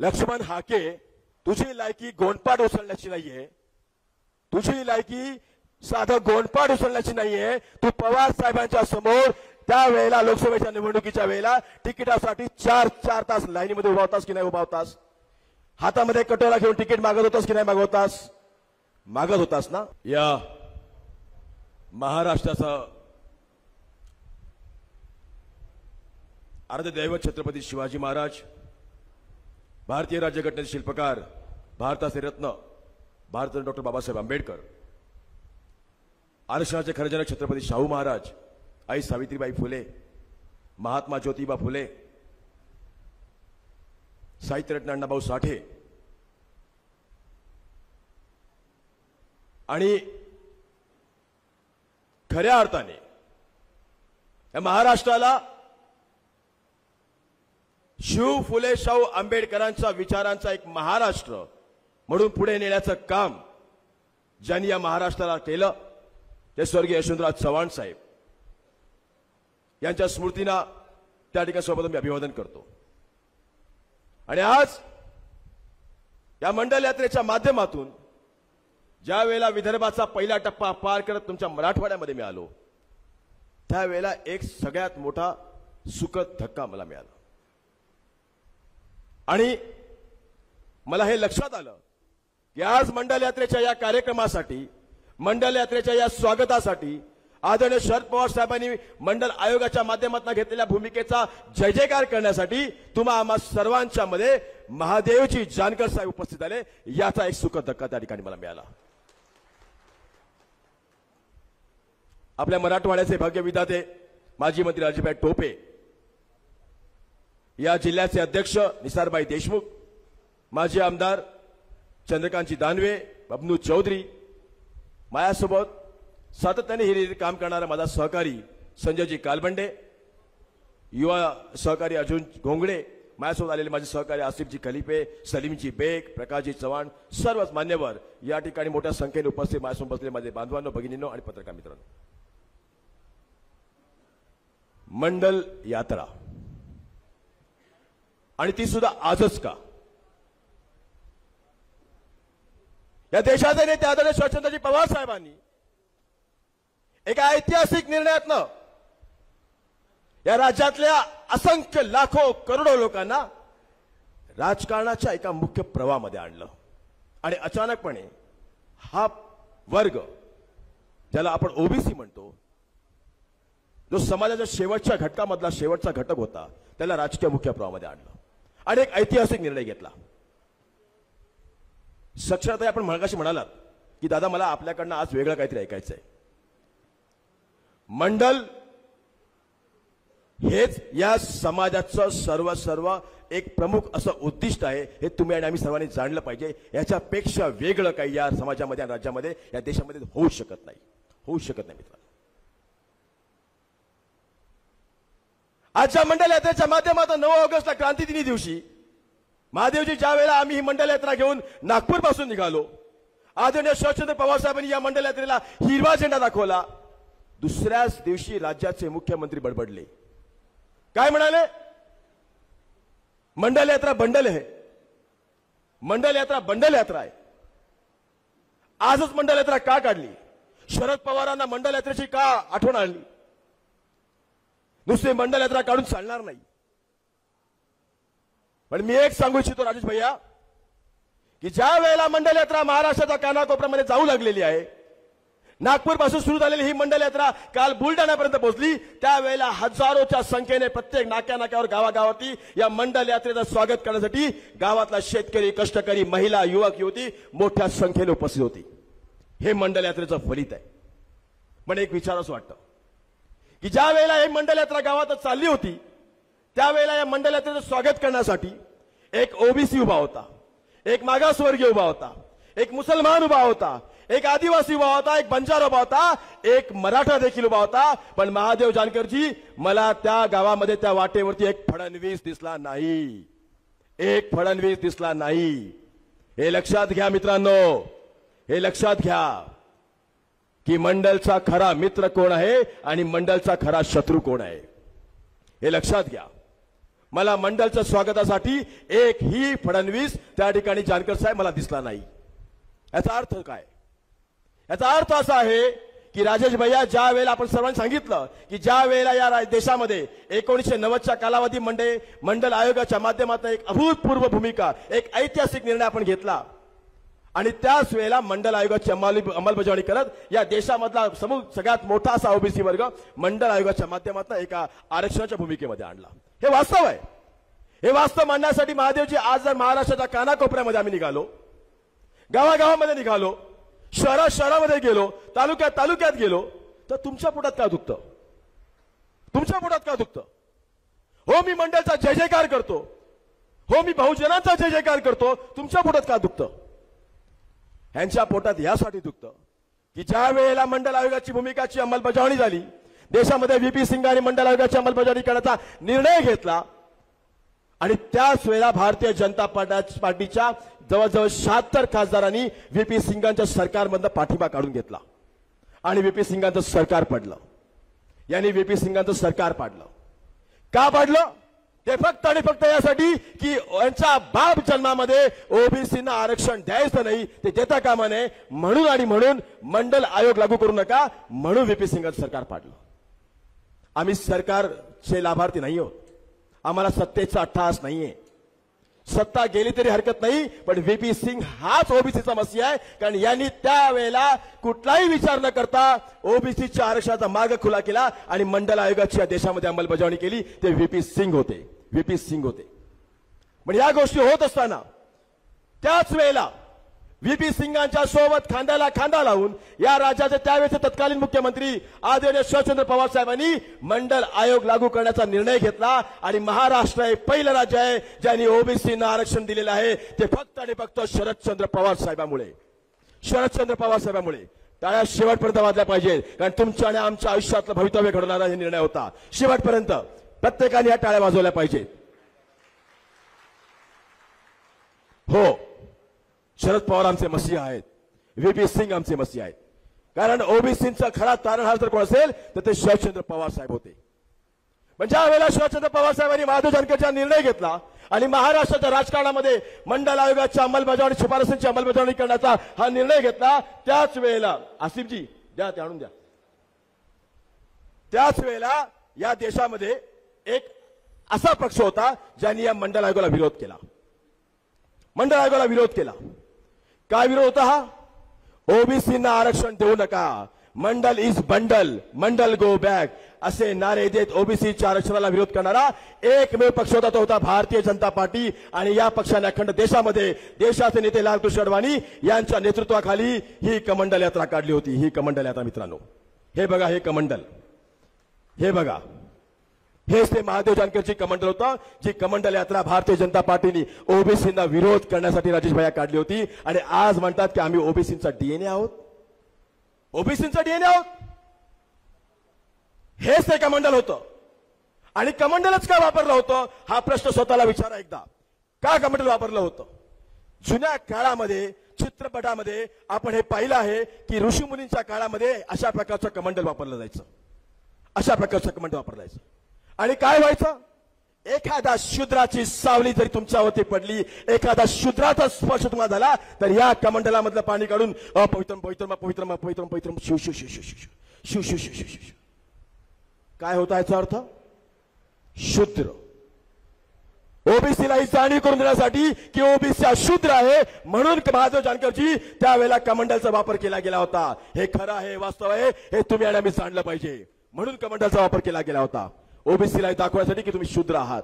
लक्ष्मण हाके, तुझी लायकी गोंडपाट उचलण्याची नाहीये, तुझी लायकी साधं गोंडपाट उचलण्याची नाहीये. तू पवार साहेबांच्या समोर त्यावेळेला लोकसभेच्या निवडणुकीच्या वेळेला तिकिटासाठी 4 तास लाईनीमध्ये उभा होतास की नाही उभा होतास? हातामध्ये कटोरा घेऊन तिकीट मागत होतास की नाही मागवतास? मागत होतास ना. या महाराष्ट्राचा आराध्य दैवत छत्रपती शिवाजी महाराज, भारतीय राज्यघटनेचे शिल्पकार, भारताचे रत्न भारतरत्न डॉक्टर बाबासाहेब आंबेडकर, आरक्षणाचे खरे जनक छत्रपती शाहू महाराज, आई सावित्रीबाई फुले, महात्मा ज्योतिबा फुले, साहित्यरत्न अण्णाभाऊ साठे आणि खऱ्या अर्थाने या महाराष्ट्राला शिव फुले शाहू आंबेडकरांच्या विचारांचा एक महाराष्ट्र म्हणून पुढे नेण्याचं काम ज्यांनी या महाराष्ट्राला केलं ते स्वर्गीय यशवंतराव चव्हाण साहेब यांच्या स्मृतींना त्या ठिकाणी सोबत मी अभिवादन करतो. आणि आज या मंडल यात्रेच्या माध्यमातून ज्या वेळेला विदर्भाचा पहिला टप्पा पार करत तुमच्या मराठवाड्यामध्ये मी आलो त्यावेळेला एक सगळ्यात मोठा सुखद धक्का मला मिळाला. आणि मला हे लक्षात आलं की आज मंडल यात्रेच्या या कार्यक्रमासाठी, मंडल यात्रेच्या या स्वागतासाठी आदरणीय शरद पवार साहेबांनी मंडल आयोगाच्या माध्यमातून घेतलेल्या भूमिकेचा जय जयकार करण्यासाठी तुम्हा आम्हा सर्वांच्या मध्ये महादेवजी जानकर साहेब उपस्थित आले. याचा एक सुखद धक्का त्या ठिकाणी मला मिळाला. आपल्या मराठवाड्याचे भाग्यविधाते माजी मंत्री राजूभाई टोपे, या जिल्ह्याचे अध्यक्ष निसारबाई देशमुख, माजी आमदार चंद्रकांतजी दानवे, बबनू चौधरी, माझ्यासोबत सातत्याने हे काम करणारा माझा सहकारी संजयजी कालबंडे, युवा सहकारी अर्जुन घोंगडे, माझ्यासोबत आलेले माझे सहकारी आसिफजी खलिफे, सलीमजी बेग, प्रकाशजी चव्हाण, सर्वच मान्यवर या ठिकाणी मोठ्या संख्येने उपस्थित माझ्यासोबत बसलेले माझे बांधवांनो, भगिनींनो आणि पत्रकार मित्रांनो. मंडल यात्रा आणि ती सुद्धा आजच का? या देशाचे नेते आदरणीय शरदचंद्रजी पवार साहेबांनी एका ऐतिहासिक निर्णयातनं या राज्यातल्या असंख्य लाखो करोडो लोकांना राजकारणाच्या एका मुख्य प्रवाहामध्ये आणलं. आणि अचानकपणे हा वर्ग, ज्याला आपण ओबीसी म्हणतो, जो समाजाच्या शेवटच्या घटकामधला शेवटचा घटक होता, त्याला राजकीय मुख्य प्रवाहामध्ये आणलं आणि एक ऐतिहासिक निर्णय घेतला. साक्षरता आपण मगाशी म्हणालात की दादा मला आपल्याकडनं आज वेगळं काहीतरी ऐकायचंय. मंडल हेच या समाजाचं सर्व एक प्रमुख असं उद्दिष्ट आहे, हे तुम्ही आणि आम्ही सर्वांनी जाणलं पाहिजे. याच्यापेक्षा वेगळं काही या समाजामध्ये आणि राज्यामध्ये या देशामध्ये होऊ शकत नाही, होऊ शकत नाही मित्रांनो. आजच्या मंडल यात्रेच्या माध्यमातून 9 ऑगस्टला क्रांतिदिनी दिवशी महादेवजी ज्या वेळेला आम्ही ही मंडल यात्रा घेऊन नागपूर पासून निघालो, आदरणीय शरदचंद्र पवार साहेबांनी या मंडल यात्रेला हिरवा झेंडा दाखवला. दुसऱ्याच दिवशी राज्याचे मुख्यमंत्री बडबडले. काय म्हणाले? मंडल यात्रा बंडल आहे, मंडल यात्रा बंडल यात्रा आहे. आजच मंडल यात्रा का काढली? शरद पवारांना मंडल यात्रेची का आठवण आणली? नुसती मंडल यात्रा काढून चालणार नाही. पण मी एक सांगू इच्छितो राजेश भैया, की ज्या वेळेला मंडल यात्रा महाराष्ट्राच्या कानाकोपऱ्यामध्ये जाऊ लागलेली आहे, नागपूर पासून सुरू झालेली ही मंडल यात्रा काल बुलढाण्यापर्यंत पोहोचली, त्यावेळेला हजारोच्या संख्येने प्रत्येक नाक्यानाक्यावर गावागावाती या मंडल यात्रेचं स्वागत करण्यासाठी गावातला शेतकरी, कष्टकरी, महिला, युवक, युवती मोठ्या संख्येने उपस्थित होती. हे मंडल यात्रेचं फलित आहे. पण एक विचारच वाटतं की ज्या वेळेला ही मंडल यात्रा गावात चालली होती त्यावेळेला या मंडल यात्रेचं स्वागत करण्यासाठी एक ओबीसी उभा होता, एक मागासवर्गीय उभा होता, एक मुसलमान उभा होता, एक आदिवासी उभा होता, एक बंजारा उभा होता, एक मराठा देखील उभा होता. पण महादेव जानकरजी, मला त्या गावामध्ये त्या वाटेवरती एक फडणवीस दिसला नाही, एक फडणवीस दिसला नाही. हे लक्षात घ्या मित्रांनो, हे लक्षात घ्या की मंडलचा खरा मित्र कोण आहे आणि मंडलचा खरा शत्रू कोण आहे, हे लक्षात घ्या. मला मंडलच्या स्वागतासाठी एकही फडणवीस त्या ठिकाणी जानकर साहेब मला दिसला नाही. याचा अर्थ काय? याचा अर्थ असा आहे की राजेश भैया, ज्या वेळेला आपण सर्वांनी सांगितलं की ज्या वेळेला या देशामध्ये 1990च्या कालावधी मंडल आयोगाच्या माध्यमातून एक अभूतपूर्व भूमिका, एक ऐतिहासिक निर्णय आपण घेतला आणि त्याच वेळेला मंडल आयोगाची अंमलबजावणी करत या देशामधला सगळ्यात मोठा असा ओबीसी वर्ग मंडल आयोगाच्या माध्यमातून एका आरक्षणाच्या भूमिकेमध्ये आणला. हे वास्तव आहे. हे वास्तव मांडण्यासाठी महादेवजी आज जर महाराष्ट्राच्या कानाकोपऱ्यामध्ये आम्ही निघालो, गावागावामध्ये निघालो, शहरामध्ये गेलो, तालुक्यात गेलो, तर तुमच्या पोटात काय दुखतं? तुमच्या पोटात काय दुखतं? हो, मी मंडळचा जय जयकार करतो, हो मी बहुजनांचा जय जयकार करतो, तुमच्या पोटात काय दुखतं? ह्यांच्या पोटात यासाठी दुखतं की ज्या वेळेला मंडल आयोगाची भूमिकाची अंमलबजावणी झाली, देशामध्ये व्हीपी सिंगांनी मंडल आयोगाची अंमलबजावणी करण्याचा निर्णय घेतला आणि त्याच वेळेला भारतीय जनता पार्टीच्या जवळजवळ 76 खासदारांनी व्हीपी सिंगांच्या सरकारमधनं पाठिंबा काढून घेतला आणि व्हीपी सिंगांचं सरकार पडलं. यांनी व्हीपी सिंगांचं सरकार पाडलं. का पाडलं? ते फक्त आणि फक्त यासाठी की यांच्या बाप जन्मामध्ये ओबीसींना आरक्षण द्यायचं नाही, ते देता कामा नये म्हणून मंडल आयोग लागू करू नका म्हणून व्हीपी सिंगांचं सरकार पाडलं. आम्ही सरकारचे लाभार्थी नाही आहोत. आम्हाला सत्तेचा अट्टहास नाहीये. सत्ता गेली तरी हरकत नाही, पण व्हीपी सिंग हाच ओबीसीचा मसीहा आहे. कारण यांनी त्यावेळेला कुठलाही विचार न करता ओबीसीच्या आरक्षणाचा मार्ग खुला केला आणि मंडल आयोगाची या देशामध्ये अंमलबजावणी केली. ते व्हीपी सिंग होते. पण या गोष्टी होत असताना त्याच वेळेला व्हीपी सिंगांच्या सोबत खांद्याला खांदा लावून या राज्याचे त्यावेळेचे तत्कालीन मुख्यमंत्री आदरणीय शरदचंद्र पवार साहेबांनी मंडल आयोग लागू करण्याचा निर्णय घेतला आणि महाराष्ट्र हे पहिलं राज्य आहे ज्यांनी ओबीसींना आरक्षण दिलेलं आहे. ते फक्त आणि फक्त शरदचंद्र पवार साहेबांमुळे. टाळ्या शेवटपर्यंत वाजल्या पाहिजे, कारण तुमच्या आणि आमच्या आयुष्यातलं भवितव्य घडवणारा हे निर्णय होता. शेवटपर्यंत प्रत्येकाने या टाळ्या वाजवल्या पाहिजेत. हो, शरद पवार आमचे मसीहा आहेत, व्हीपी सिंग आमचे मसीहा आहेत. कारण ओबीसींचा खरा तारणहार जर कोण असेल तर ते शरदचंद्र पवार साहेब होते. पण ज्या वेळेला शरदचंद्र पवार साहेबांनी महादेव जानकरचा निर्णय घेतला आणि महाराष्ट्राच्या राजकारणामध्ये मंडल आयोगाच्या अंमलबजावणी शिफारसींची अंमलबजावणी करण्याचा हा निर्णय घेतला, त्याच वेळेला आसिफजी द्या ते आणून द्या. त्याच वेळेला या देशामध्ये एक असा पक्ष होता ज्यांनी या मंडल आयोगाला विरोध केला. काय विरोध होता हा? ओबीसींना आरक्षण देऊ नका, Mandal is bundle, Mandal go back असे नारे देत ओबीसीच्या आरक्षणाला विरोध करणारा एकमेव पक्ष होता, तो होता भारतीय जनता पार्टी. आणि या पक्षाने अखंड देशामध्ये देशाचे नेते लालकृष्ण अडवाणी यांच्या नेतृत्वाखाली ही कमंडल यात्रा काढली होती. ही कमंडल यात्रा मित्रांनो, हे बघा, हे कमंडल, हे बघा, हेच ते महादेव जानकरची कमंडल होतं, जी कमंडल यात्रा भारतीय जनता पार्टीने ओबीसींना विरोध करण्यासाठी राजेश भैया काढली होती. आणि आज म्हणतात की आम्ही ओबीसींचा डीएनए आहोत. हेच ते कमंडल होतं. आणि कमंडलच का वापरलं होतं हा प्रश्न स्वतःला विचारा एकदा. का कमंडल वापरलं होतं? जुन्या काळामध्ये चित्रपटामध्ये आपण हे पाहिलं आहे की ऋषीमुनींच्या काळामध्ये अशा प्रकारचं कमंडल वापरलं जायचं. आणि काय व्हायचं? एखादा शूद्राची सावली जरी तुमच्यावरती पडली, एखादा शूद्राचा स्पर्श तुम्हाला झाला, तर या कमंडलामधलं पाणी काढून पवित्रम पवित्रम पवित्रम पवित्रम पवित्रम शिव शिव शिव शिव शिव शिव शिव शिव शिव. काय होता याचा अर्थ? शूद्र. ओबीसीला ही जाणीव करून देण्यासाठी की ओबीसी हा शूद्र आहे म्हणून महादेव जानकरजी त्यावेळेला कमंडलचा वापर केला गेला होता. हे खरं आहे, वास्तव आहे, हे तुम्ही आणि आम्ही जाणलं पाहिजे. म्हणून कमंडलचा वापर केला गेला होता ओबीसीला दाखवण्यासाठी की तुम्ही शूद्र आहात.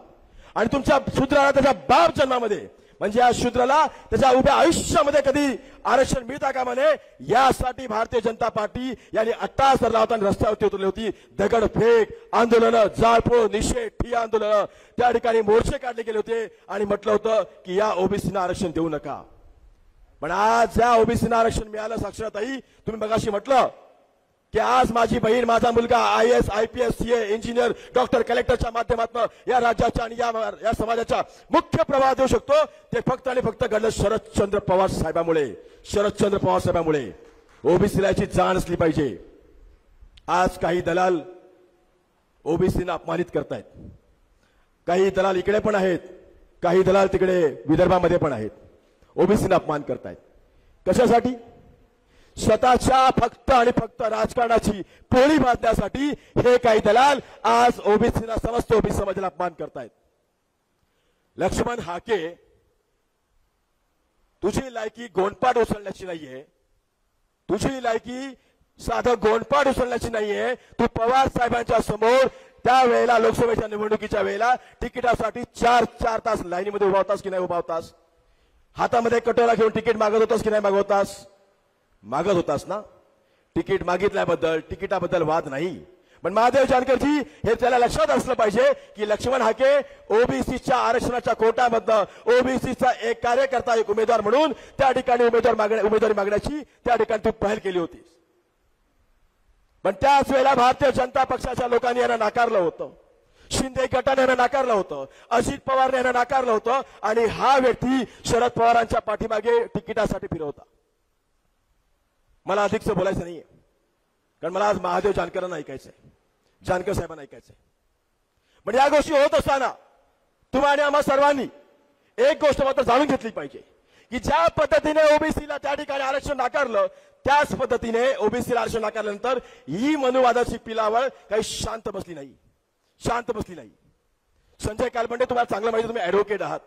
आणि तुमच्या शूद्राला त्याच्या बाप जन्मामध्ये म्हणजे या शूद्राला त्याच्या उभ्या आयुष्यामध्ये कधी आरक्षण मिळता कामा नये यासाठी भारतीय जनता पार्टी यांनी अट्टाहास धरला होता आणि रस्त्यावरती उतरली होती. दगडफेक आंदोलनं, जाळपोळ, निषेध, ठिय्या आंदोलनं, त्या ठिकाणी मोर्चे काढले गेले होते आणि म्हटलं होतं की या ओबीसीना आरक्षण देऊ नका. पण आज या ओबीसीना आरक्षण मिळालं. साक्षरताई, तुम्ही मगाशी म्हटलं की आज माझी बहीण, माझा मुलगा IAS, IPS, CA, engineer, doctor, कलेक्टरच्या माध्यमातून या राज्याच्या आणि या समाजाच्या मुख्य प्रवाह देऊ शकतो. ते फक्त आणि फक्त घडलं शरदचंद्र पवार साहेबांमुळे. ओबीसीला याची जाण असली पाहिजे. आज काही दलाल ओबीसीना अपमानित करतायत. काही दलाल इकडे पण आहेत, काही दलाल तिकडे विदर्भामध्ये पण आहेत. ओबीसीना अपमान करतायत. कशासाठी? स्वतःच्या फक्त आणि फक्त राजकारणाची पोळी बांधण्यासाठी हे काही दलाल आज ओबीसीना समस्त ओबीसी समाजाला अपमान करतायत. लक्ष्मण हाके, तुझी लायकी गोंडपाट उचलण्याची नाहीये, तुझी लायकी साधं गोंडपाट उचलण्याची नाहीये. तू पवार साहेबांच्या समोर त्यावेळेला लोकसभेच्या निवडणुकीच्या वेळेला तिकिटासाठी 4 तास लाईनीमध्ये उभा होतास की नाही उभा होतास? हातामध्ये कटोरा घेऊन तिकीट मागत होतास की नाही मागवतास? मागत होतास ना. तिकीट मागितल्याबद्दल तिकिटाबद्दल वाद नाही. पण महादेव जानकरजी हे त्याला लक्षात असलं पाहिजे की लक्ष्मण हाके ओबीसीच्या आरक्षणाच्या कोट्यामधनं ओबीसीचा एक कार्यकर्ता, एक उमेदवार म्हणून त्या ठिकाणी उमेदवारी मागण्याची त्या ठिकाणी तू पहल केली होतीस. पण त्याच वेळेला भारतीय जनता पक्षाच्या लोकांनी यांना नाकारलं होतं, शिंदे गटाने यांना नाकारलं होतं, अजित पवार यांना नाकारलं होतं आणि हा व्यक्ती शरद पवारांच्या पाठीमागे तिकिटासाठी फिरवता. मला अधिकच बोलायचं नाहीये, कारण मला आज महादेव जानकरांना ऐकायचंय, जानकर साहेबांना ऐकायचंय. पण या गोष्टी होत असताना तुम्हा आणि आम्हा सर्वांनी एक गोष्ट मात्र जाणून घेतली पाहिजे की ज्या पद्धतीने ओबीसीला त्या ठिकाणी आरक्षण नाकारलं, त्याच पद्धतीने ओबीसीला आरक्षण नाकारल्यानंतर ही मनुवादाची पिलावळ काही शांत बसली नाही, शांत बसली नाही. संजय कालबंडे, तुम्हाला चांगलं माहिती, तुम्ही ऍडव्होकेट आहात.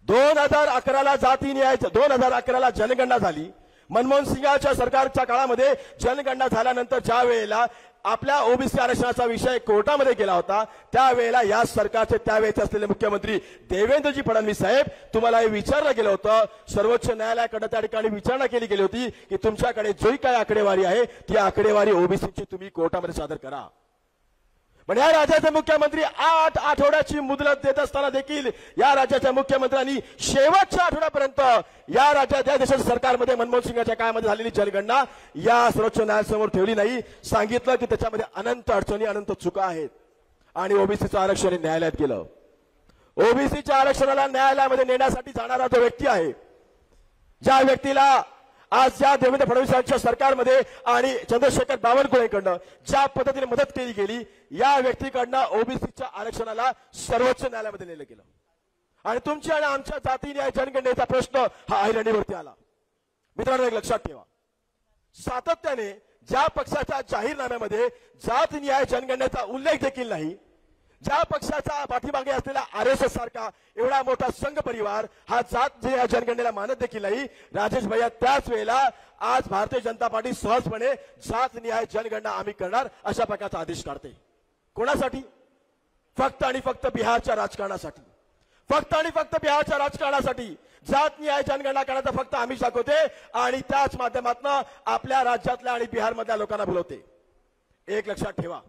2011ला जाती न्याय, 2011ला जनगणना झाली. मनमोहन सिंगाच्या सरकारच्या काळामध्ये जनगणना झाल्यानंतर ज्या वेळेला आपल्या ओबीसी आरक्षणाचा विषय कोर्टामध्ये गेला होता, त्यावेळेला या सरकारचे त्यावेळेचे असलेले मुख्यमंत्री देवेंद्रजी फडणवीस साहेब, तुम्हाला हे विचारलं गेलं होतं, सर्वोच्च न्यायालयाकडे त्या ठिकाणी विचारणा केली गेली होती की तुमच्याकडे जी काय आकडेवारी आहे ती आकडेवारी ओबीसीची तुम्ही कोर्टामध्ये सादर करा. पण या राज्याचे मुख्यमंत्री 8 आठवड्याची मुदत देत असताना देखील या राज्याच्या मुख्यमंत्र्यांनी शेवटच्या आठवड्यापर्यंत या राज्यात, या देशाच्या सरकारमध्ये मनमोहन सिंगाच्या काळामध्ये झालेली जनगणना या सर्वोच्च न्यायालयासमोर ठेवली नाही. सांगितलं की त्याच्यामध्ये अनंत अडचणी, अनंत चुका आहेत आणि ओबीसीचं आरक्षण न्यायालयात गेलं. ओबीसीच्या आरक्षणाला न्यायालयामध्ये नेण्यासाठी जाणारा जो व्यक्ती आहे, ज्या व्यक्तीला आज या देवेंद्र फडणवीसांच्या सरकारमध्ये आणि चंद्रशेखर बावनकुळेकडनं ज्या पद्धतीने मदत केली गेली, या व्यक्तीकडनं ओबीसीच्या आरक्षणाला सर्वोच्च न्यायालयामध्ये नेलं गेलं आणि तुमच्या आणि आमच्या जाती न्याय जनगणनेचा प्रश्न हा ऐरणीवरती आला. मित्रांनो, एक लक्षात ठेवा, सातत्याने ज्या पक्षाच्या जाहीरनाम्यामध्ये जात न्याय जनगणनेचा उल्लेख देखील नाही, ज्या पक्षाचा पाठीमागे असलेला आरएसएस सारखा एवढा मोठा संघ परिवार हा जात न्याय जनगणनेला मानत देखील नाही, राजेश भैया त्याच वेळेला आज भारतीय जनता पार्टी सहजपणे जात न्याय जनगणना आम्ही करणार अशा प्रकारचा आदेश काढते. कोणासाठी? फक्त आणि फक्त बिहारच्या राजकारणासाठी, फक्त आणि फक्त बिहारच्या राजकारणासाठी जात न्याय जनगणना करण्याचा फक्त आम्ही दाखवते आणि त्याच माध्यमातून आपल्या राज्यातल्या आणि बिहारमधल्या लोकांना बोलवते. एक लक्षात ठेवा,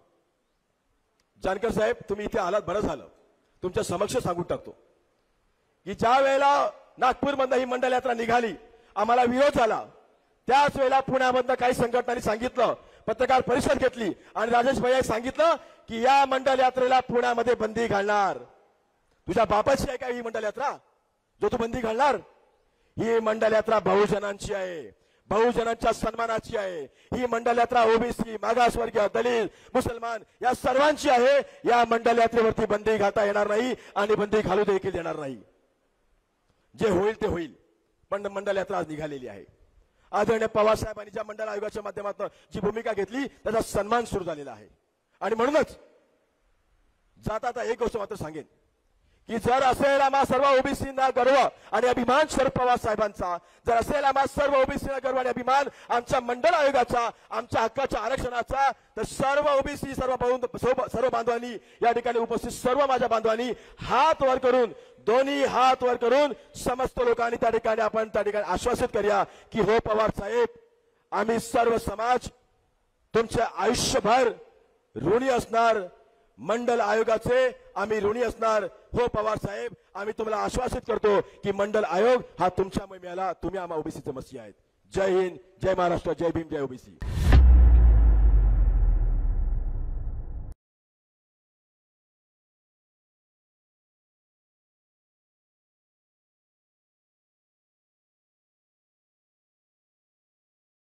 जानकर साहेब, तुम्ही इथे आलात, बरं झालं. तुमच्या समक्ष सांगून टाकतो की ज्या वेळेला नागपूरमधनं ही मंडल यात्रा निघाली, आम्हाला विरोध झाला. त्याच वेळेला पुण्यामधनं काही संघटनांनी सांगितलं, पत्रकार परिषद घेतली आणि राजेश भैया सांगितलं की या मंडल यात्रेला पुण्यामध्ये बंदी घालणार. तुझ्या बापाची आहे का ही मंडल यात्रा जो तू बंदी घालणार? ही मंडल यात्रा बहुजनांची आहे, बहुजनांच्या सन्मानाची आहे. ही मंडल यात्रा ओबीसी, मागासवर्गीय, दलित, मुसलमान या सर्वांची आहे. या मंडल यात्रेवरती बंदी घालता येणार नाही आणि बंदी घालू देखील देणार नाही. जे होईल ते होईल, पण मंडल यात्रा आज निघालेली आहे. आदरणीय पवार साहेबांनी ज्या मंडल आयोगाच्या माध्यमातून जी भूमिका घेतली त्याचा सन्मान सुरू झालेला आहे. आणि म्हणूनच जाता आता एक गोष्ट मात्र सांगेन की जर असेल आम्हा सर्व ओबीसींना गर्व आणि अभिमान शरद पवार साहेबांचा, जर असेल आम्हा सर्व ओबीसींना गर्व आणि अभिमान आमच्या मंडल आयोगाचा, आमच्या हक्काच्या आरक्षणाचा, तर सर्व ओबीसी, सर्व बांधवांनी या ठिकाणी उपस्थित सर्व माझ्या बांधवांनी हात वर करून, दोन्ही हात वर करून समस्त लोकांनी त्या ठिकाणी आपण त्या ठिकाणी आश्वासित करूया की हो पवार साहेब, आम्ही सर्व समाज तुमचे आयुष्यभर ऋणी असणार, मंडल आयोगाचे आम्ही ऋणी असणार. हो पवार साहेब, आम्ही तुम्हाला आश्वासित करतो की मंडल आयोग हा तुमच्या महिम्याला, तुम्ही आम्हा ओबीसीचे मसी आहेत. जय हिंद, जय महाराष्ट्र, जय भीम, जय ओबीसी.